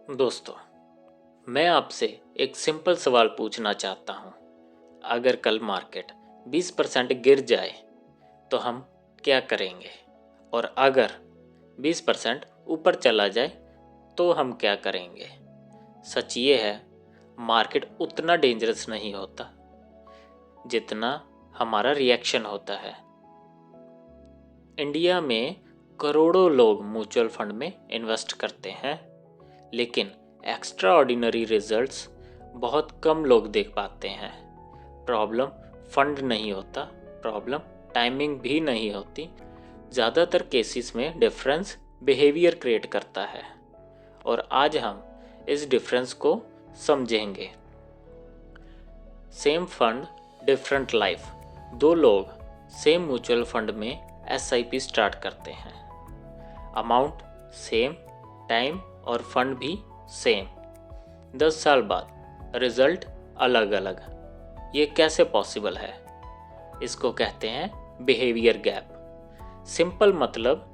दोस्तों, मैं आपसे एक सिंपल सवाल पूछना चाहता हूँ। अगर कल मार्केट 20% गिर जाए तो हम क्या करेंगे? और अगर 20% ऊपर चला जाए तो हम क्या करेंगे? सच ये है, मार्केट उतना डेंजरस नहीं होता जितना हमारा रिएक्शन होता है। इंडिया में करोड़ों लोग म्यूचुअल फंड में इन्वेस्ट करते हैं, लेकिन एक्स्ट्रा ऑर्डिनरी रिजल्ट्स बहुत कम लोग देख पाते हैं। प्रॉब्लम फंड नहीं होता, प्रॉब्लम टाइमिंग भी नहीं होती। ज़्यादातर केसेस में डिफरेंस बिहेवियर क्रिएट करता है, और आज हम इस डिफरेंस को समझेंगे। Same fund different life. दो लोग सेम म्यूचुअल फंड में SIP स्टार्ट करते हैं। अमाउंट सेम, टाइम और फंड भी सेम। 10 साल बाद रिजल्ट अलग अलग। ये कैसे पॉसिबल है? इसको कहते हैं बिहेवियर गैप। सिंपल मतलब,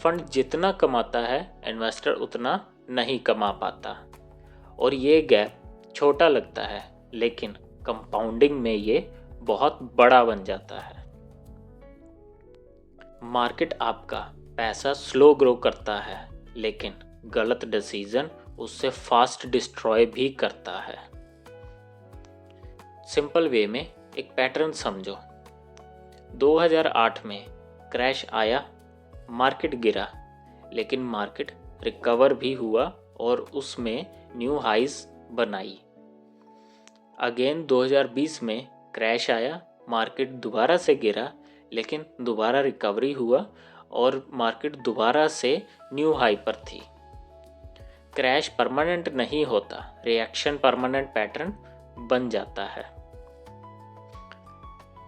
फंड जितना कमाता है इन्वेस्टर उतना नहीं कमा पाता, और ये गैप छोटा लगता है, लेकिन कंपाउंडिंग में ये बहुत बड़ा बन जाता है। मार्केट आपका पैसा स्लो ग्रो करता है, लेकिन गलत डिसीजन उससे फास्ट डिस्ट्रॉय भी करता है। सिंपल वे में एक पैटर्न समझो। 2008 में क्रैश आया, मार्केट गिरा, लेकिन मार्केट रिकवर भी हुआ और उसमें न्यू हाइज बनाई। अगेन 2020 में क्रैश आया, मार्केट दोबारा से गिरा, लेकिन दोबारा रिकवरी हुआ और मार्केट दोबारा से न्यू हाई पर थी। क्रैश परमानेंट नहीं होता, रिएक्शन परमानेंट पैटर्न बन जाता है।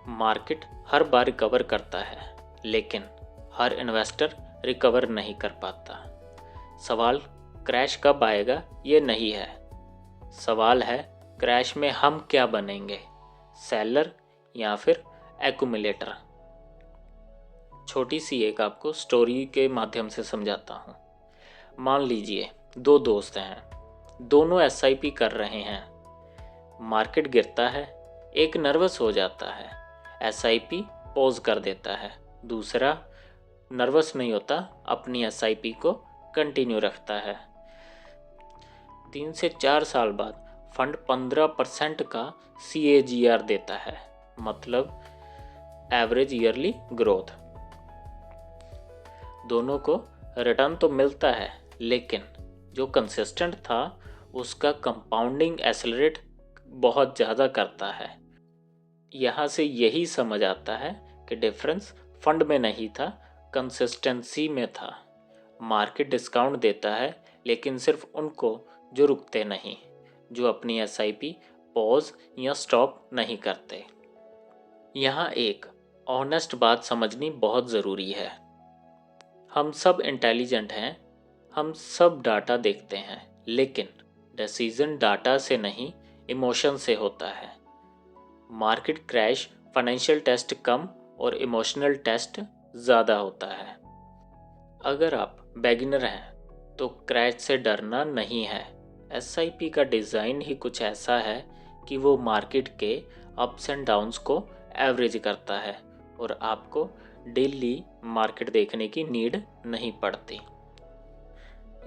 मार्केट हर बार रिकवर करता है, लेकिन हर इन्वेस्टर रिकवर नहीं कर पाता। सवाल क्रैश कब आएगा ये नहीं है, सवाल है क्रैश में हम क्या बनेंगे, सेलर या फिर एक्यूमुलेटर। छोटी सी एक आपको स्टोरी के माध्यम से समझाता हूँ। मान लीजिए दो दोस्त हैं, दोनों SIP कर रहे हैं। मार्केट गिरता है, एक नर्वस हो जाता है, SIP पॉज कर देता है। दूसरा नर्वस नहीं होता, अपनी SIP को कंटिन्यू रखता है। 3 से 4 साल बाद फंड 15% का CAGR देता है, मतलब एवरेज ईयरली ग्रोथ। दोनों को रिटर्न तो मिलता है, लेकिन जो कंसिस्टेंट था उसका कंपाउंडिंग एक्सेलरेट बहुत ज़्यादा करता है। यहाँ से यही समझ आता है कि डिफरेंस फंड में नहीं था, कंसिस्टेंसी में था। मार्केट डिस्काउंट देता है, लेकिन सिर्फ उनको जो रुकते नहीं, जो अपनी SIP पॉज या स्टॉप नहीं करते। यहाँ एक ऑनेस्ट बात समझनी बहुत ज़रूरी है। हम सब इंटेलिजेंट हैं, हम सब डाटा देखते हैं, लेकिन डिसीजन डाटा से नहीं इमोशन से होता है। मार्केट क्रैश फाइनेंशियल टेस्ट कम और इमोशनल टेस्ट ज़्यादा होता है। अगर आप बिगिनर हैं तो क्रैश से डरना नहीं है। SIP का डिज़ाइन ही कुछ ऐसा है कि वो मार्केट के अप्स एंड डाउन्स को एवरेज करता है, और आपको डेली मार्केट देखने की नीड नहीं पड़ती।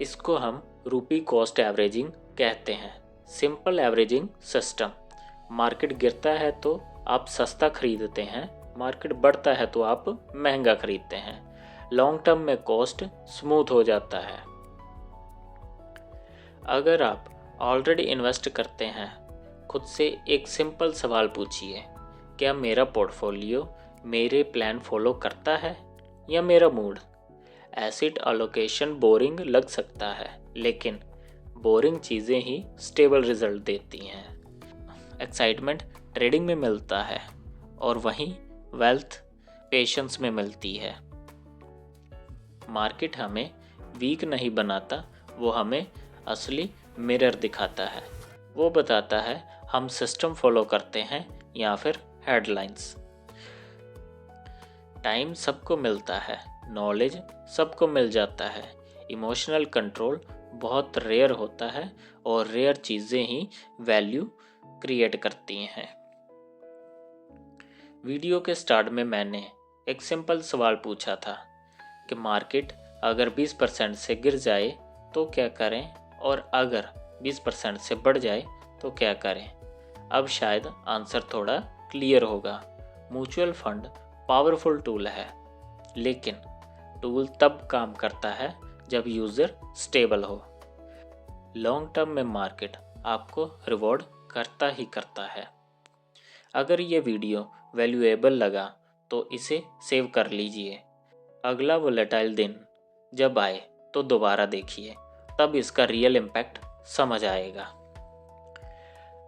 इसको हम रूपी कॉस्ट एवरेजिंग कहते हैं। Simple averaging system. मार्केट गिरता है तो आप सस्ता खरीदते हैं, मार्केट बढ़ता है तो आप महंगा खरीदते हैं। लॉन्ग टर्म में कॉस्ट स्मूथ हो जाता है। अगर आप ऑलरेडी इन्वेस्ट करते हैं, खुद से एक सिंपल सवाल पूछिए, क्या मेरा पोर्टफोलियो मेरे प्लान फॉलो करता है या मेरा मूड? एसेट एलोकेशन बोरिंग लग सकता है, लेकिन बोरिंग चीज़ें ही स्टेबल रिजल्ट देती हैं। एक्साइटमेंट ट्रेडिंग में मिलता है, और वहीं वेल्थ पेशेंस में मिलती है। मार्केट हमें वीक नहीं बनाता, वो हमें असली मिरर दिखाता है। वो बताता है हम सिस्टम फॉलो करते हैं या फिर हेडलाइंस। टाइम सबको मिलता है, नॉलेज सबको मिल जाता है, इमोशनल कंट्रोल बहुत रेयर होता है और रेयर चीज़ें ही वैल्यू क्रिएट करती हैं। वीडियो के स्टार्ट में मैंने एक सिंपल सवाल पूछा था कि मार्केट अगर 20% से गिर जाए तो क्या करें, और अगर 20% से बढ़ जाए तो क्या करें। अब शायद आंसर थोड़ा क्लियर होगा। म्यूचुअल फंड पावरफुल टूल है, लेकिन टूल तब काम करता है जब यूज़र स्टेबल हो। लॉन्ग टर्म में मार्केट आपको रिवॉर्ड करता ही करता है। अगर ये वीडियो वैल्यूएबल लगा तो इसे सेव कर लीजिए। अगला वोलेटाइल दिन जब आए तो दोबारा देखिए, तब इसका रियल इम्पैक्ट समझ आएगा।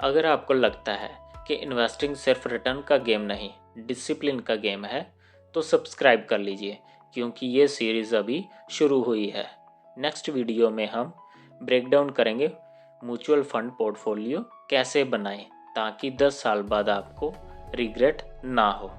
अगर आपको लगता है कि इन्वेस्टिंग सिर्फ रिटर्न का गेम नहीं, डिसिप्लिन का गेम है, तो सब्सक्राइब कर लीजिए, क्योंकि ये सीरीज़ अभी शुरू हुई है। नेक्स्ट वीडियो में हम ब्रेकडाउन करेंगे म्यूचुअल फंड पोर्टफोलियो कैसे बनाएं, ताकि 10 साल बाद आपको रिग्रेट ना हो।